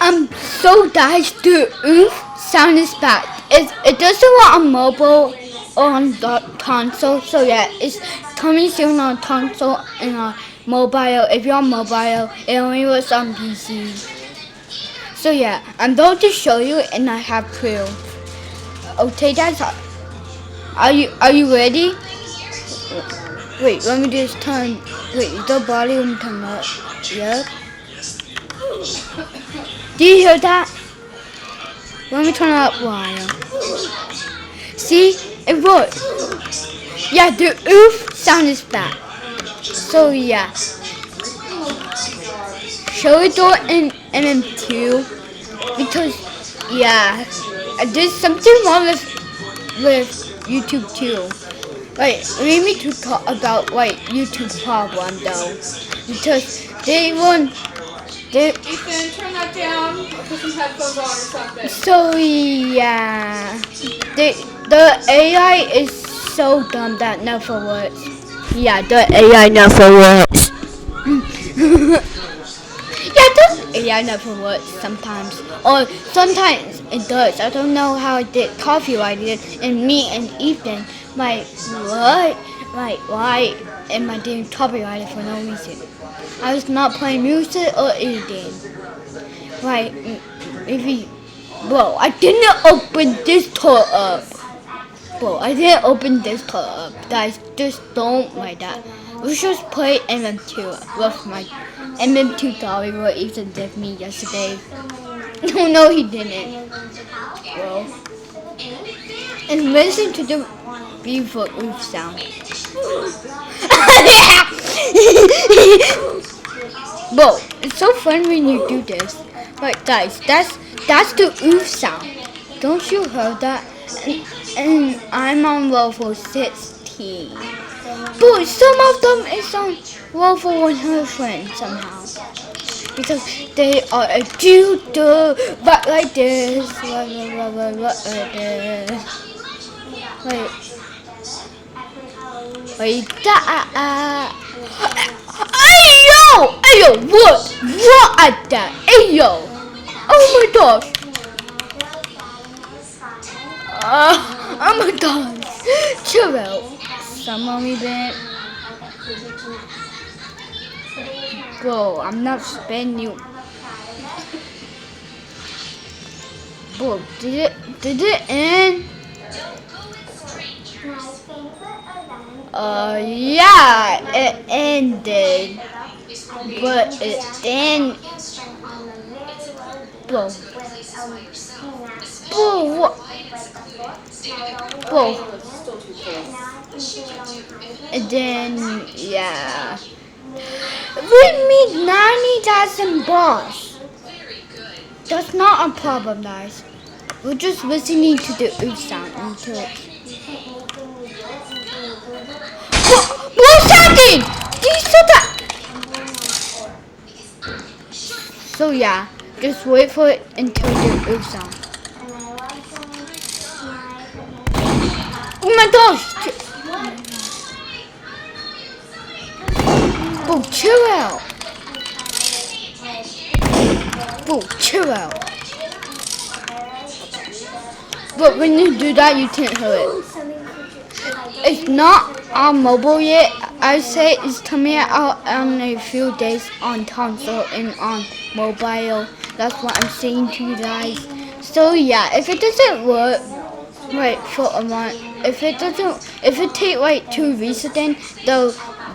So guys, the oof sound is back. It doesn't work on mobile or on the console. So yeah, it's coming soon on console and on mobile. If you're on mobile, it only works on PC. So yeah, I'm going to show you, and I have proof. Okay, guys, are you ready? Wait, let me just turn. Wait, the volume turn up. Yep. Do you hear that? Let me turn it up while. See, it worked. Yeah, the oof sound is back. So yeah, shall we do it in MM2? Because yeah, there's something wrong with YouTube too. Like, we need to talk about YouTube problem though, because they won. Ethan, turn that down. Put some headphones on or something. So yeah, the AI is so dumb that never works. Yeah, the AI never works. Yeah, the AI never works sometimes, or sometimes it does. I don't know how it did copyrighted, and me and Ethan, what? Why am I doing copyrighted for no reason? I was not playing music or anything. Like, maybe, bro, I didn't open this tour up. Bro, I didn't open this tour up. Guys, just don't like that. We should play MM2 with my MM2 dolly what Ethan did me yesterday. No, he didn't. Bro. And listen to the beautiful oof sound. Bro, it's so fun when you do this. But guys, that's the oof sound. Don't you hear that? And I'm on level 16. But some of them is on level 100 somehow. Because they are a judo, but like this. Like this. Like that. Ayo, what at that? Ayo, oh my gosh. Oh my gosh. Chill out. Someone we been. Bro, I'm not spamming you. Bro, did it end? Yeah, it ended. But it then, bro, what? Bro, and then yeah, we meet 90,000 boss. That's not a problem, guys. We're just listening to the oof sound until it. What sounded? You said that. So yeah, just wait for it until the oof sound. Oh my gosh! Bro, chill out. Bro, chill out. But when you do that, you can't hear it. It's not on mobile yet. I say it's coming out in a few days on console and on mobile. That's what I'm saying to you guys. So yeah, if it doesn't work for a month, if it take like 2 weeks, then though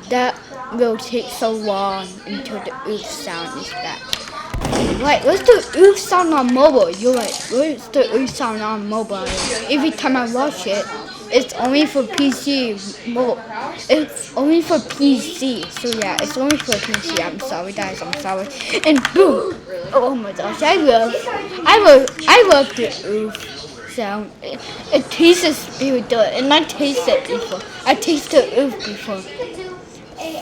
that will take so long until the oof sound is back. Like, what's the oof sound on mobile? You're like, what's the oof sound on mobile? Every time I watch it, it's only for PC. It's only for PC. So yeah, it's only for PC. I'm sorry, guys. I'm sorry. And boom! Oh my gosh, I love the oof sound. It tastes really good, and I tasted it before. I tasted oof before.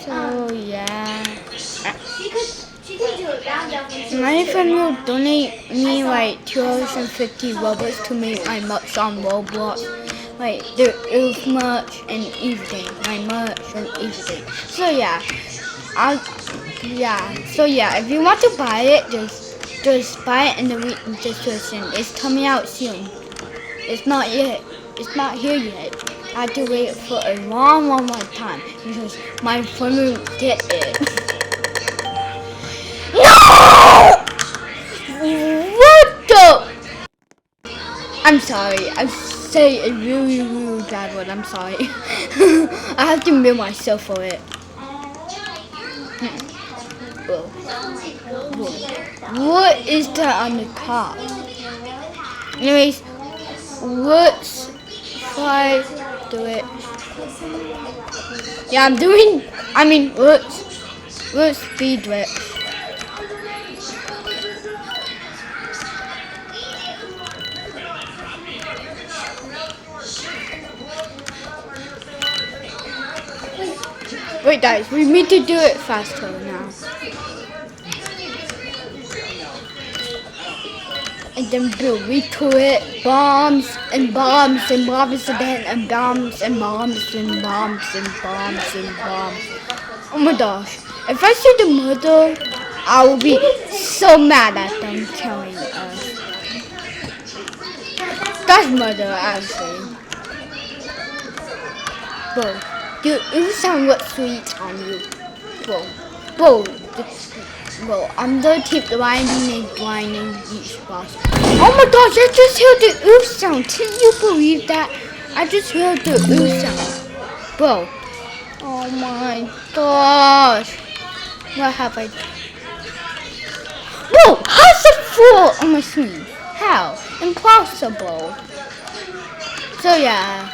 So yeah. My friend will donate me like 250 Robux to make my merch on Roblox. Like the oof merch and everything. My merch and everything. So yeah. So yeah, if you want to buy it, just buy it in the description. It's coming out soon. It's not yet. It's not here yet. I have to wait for a long time because my phone will get it. No! What the? I'm sorry. I say a really bad word. I'm sorry. I have to mute myself for it. Whoa. What is that on the top? Anyways, let's try do it. Yeah, let's speed it. Wait guys, we need to do it faster now. And then build to it, bombs and bombs and bombs again and bombs and bombs and bombs and bombs and bombs. Oh my gosh. If I see the murder, I will be so mad at them killing us. That's murder actually. Bro, you sound what sweet on you. Bro, I'm gonna keep grinding each boss. Oh my gosh, I just heard the oof sound. Can you believe that? I just heard the oof sound. Bro. Oh my gosh. What have I done? Whoa, how's it full on my screen? How? Impossible. So yeah,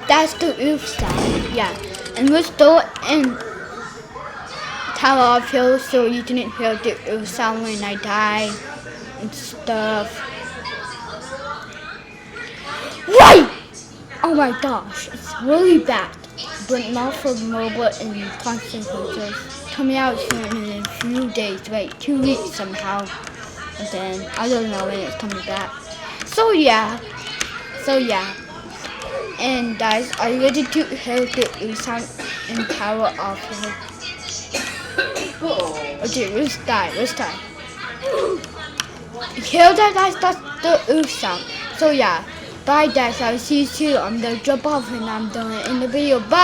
that's the oof sound. Yeah, and we're still in Tower of Hill, so you didn't hear the oof sound when I die and stuff. Right! Oh my gosh, it's really bad, but not for mobile and constant photos. Coming out soon in a few days, wait, 2 weeks somehow. And then I don't know when it's coming back. So yeah. And guys, are you ready to hear the oof sound in Tower of Hill? Okay, let's die. Hear that guys, that's the oof sound. So yeah. Bye guys, I'll see you soon. I'm gonna drop off and I'm done in the video. Bye!